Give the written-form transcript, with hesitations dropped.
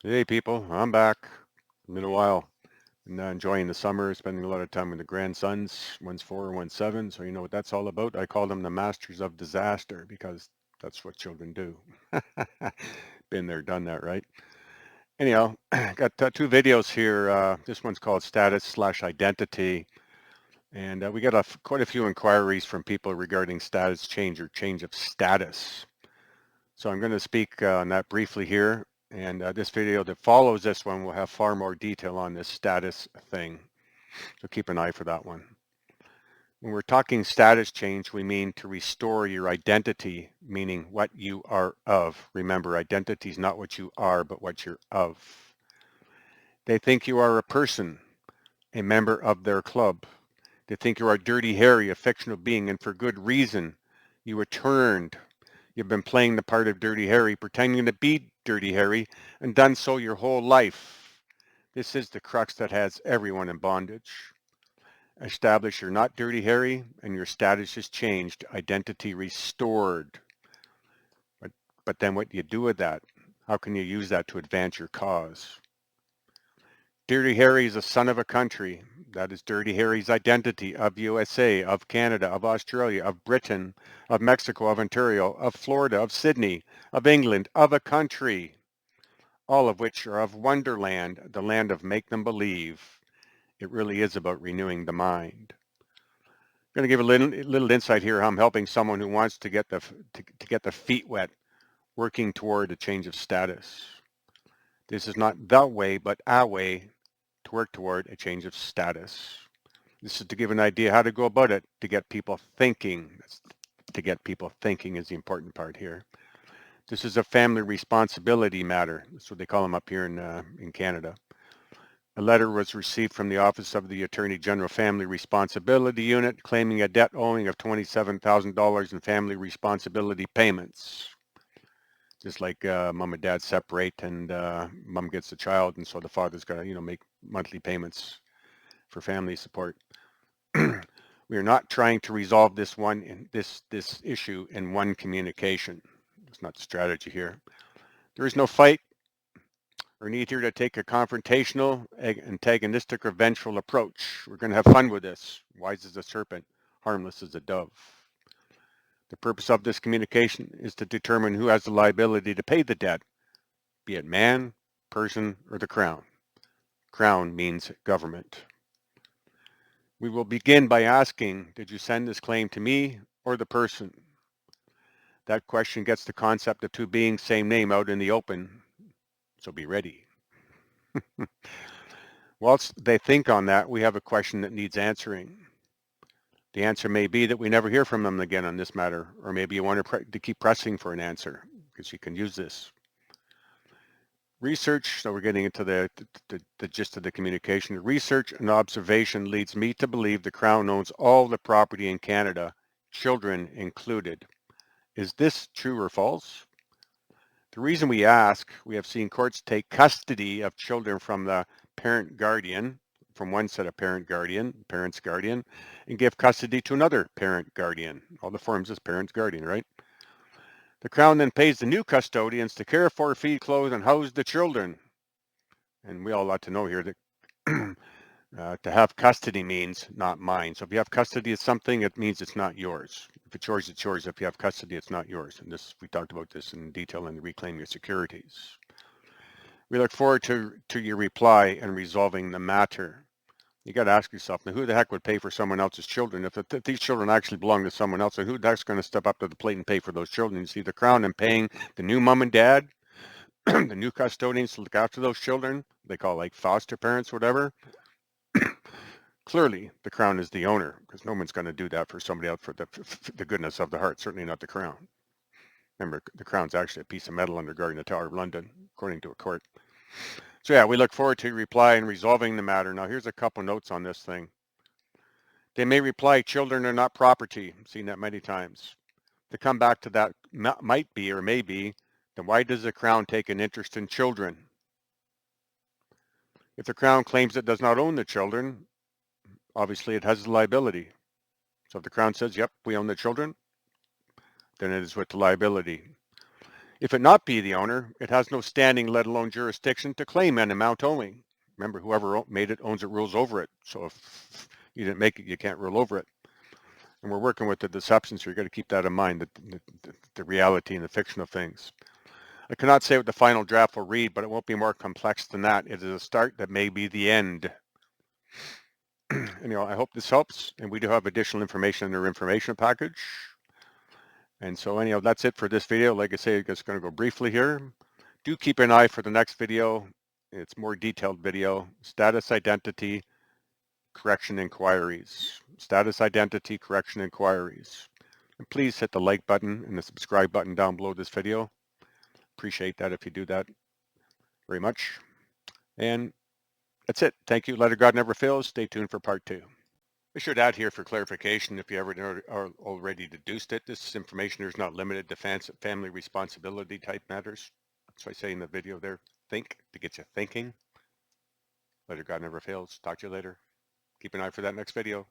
Hey people, I'm back. It's been a while. And enjoying the summer, spending a lot of time with the grandsons. One's 4, one's 7, so you know what that's all about. I call them the masters of disaster because that's what children do. Been there, done that, right? Anyhow, got two videos here. This one's called Status slash Identity. And we got quite a few inquiries from people regarding status change or change of status. So I'm going to speak on that briefly here. And this video that follows this one will have far more detail on this status thing. So keep an eye for that one. When we're talking status change, we mean to restore your identity, meaning what you are of. Remember, identity is not what you are, but what you're of. They think you are a person, a member of their club. They think you are Dirty Harry, a fictional being, and for good reason. You returned. You've been playing the part of Dirty Harry, pretending to be Dirty Harry, and done so your whole life. This is the crux that has everyone in bondage. Establish you're not Dirty Harry, and your status is changed, identity restored. But, but then what do you do with that? How can you use that to advance your cause? Dirty Harry is a son of a country. That is Dirty Harry's identity of USA, of Canada, of Australia, of Britain, of Mexico, of Ontario, of Florida, of Sydney, of England, of a country, all of which are of Wonderland, the land of make them believe. It really is about renewing the mind. I'm going to give a little insight here how I'm helping someone who wants to get the feet wet, working toward a change of status. This is not the way, but a way to work toward a change of status. This is to give an idea how to go about it to get people thinking. To get people thinking is the important part here. This is a family responsibility matter. That's what they call them up here in Canada. A letter was received from the Office of the Attorney General Family Responsibility Unit claiming a debt owing of $27,000 in family responsibility payments. Just like mom and dad separate and mom gets a child, and so the father's got to, make monthly payments for family support. We are not trying to resolve this issue in one communication. It's not the strategy here. There is no fight or need here to take a confrontational, antagonistic, or vengeful approach. We're going to have fun with this. Wise as a serpent, harmless as a dove. The purpose of this communication is to determine who has the liability to pay the debt, be it man, person, or the Crown. Crown means government. We will begin by asking, did you send this claim to me or the person? That question gets the concept of two beings, same name out in the open, so be ready. Whilst they think on that, we have a question that needs answering. The answer may be that we never hear from them again on this matter, or maybe you want to keep pressing for an answer because you can use this. Research, so we're getting into the gist of the communication. Research and observation leads me to believe the Crown owns all the property in Canada, children included. Is this true or false? The reason we ask, we have seen courts take custody of children from the parent guardian, from one set of parent's guardian, and give custody to another parent guardian. All the forms is parent's guardian, right? The Crown then pays the new custodians to care for, feed, clothe, and house the children. And we all ought to know here that to have custody means not mine. So if you have custody of something, it means it's not yours. If it's yours, it's yours. If you have custody, it's not yours. And we talked about this in detail in the Reclaim Your Securities. We look forward to your reply and resolving the matter. You got to ask yourself, now who the heck would pay for someone else's children? If these children actually belong to someone else, then who the heck's going to step up to the plate and pay for those children? You see the Crown and paying the new mom and dad, the new custodians to look after those children. They call like foster parents, whatever. Clearly, the Crown is the owner because no one's going to do that for somebody else for the goodness of the heart. Certainly not the Crown. Remember, the Crown's actually a piece of metal under guard in the Tower of London, according to a court. So yeah, we look forward to reply and resolving the matter. Now here's a couple notes on this thing. They may reply, children are not property. I've seen that many times. To come back to that might be or may be, then why does the Crown take an interest in children? If the Crown claims it does not own the children, obviously it has the liability. So if the Crown says, yep, we own the children, then it is with the liability. If it not be the owner, it has no standing, let alone jurisdiction, to claim an amount owing. Remember, whoever made it owns it, rules over it. So if you didn't make it, you can't rule over it. And we're working with the deception, so you've got to keep that in mind, the reality and the fiction of things. I cannot say what the final draft will read, but it won't be more complex than that. It is a start that may be the end. And, I hope this helps. And we do have additional information in our information package. And so anyhow, that's it for this video. Like I say, I'm just going to go briefly here. Do keep an eye for the next video. It's more detailed video. Status identity, correction inquiries. Status identity, correction inquiries. And please hit the like button and the subscribe button down below this video. Appreciate that if you do that very much. And that's it. Thank you. Letter God never fails. Stay tuned for part 2. I should add here for clarification, if you ever are already deduced it, this information is not limited to family responsibility type matters. That's why I say in the video there, think, to get you thinking. Letter God never fails. Talk to you later. Keep an eye for that next video.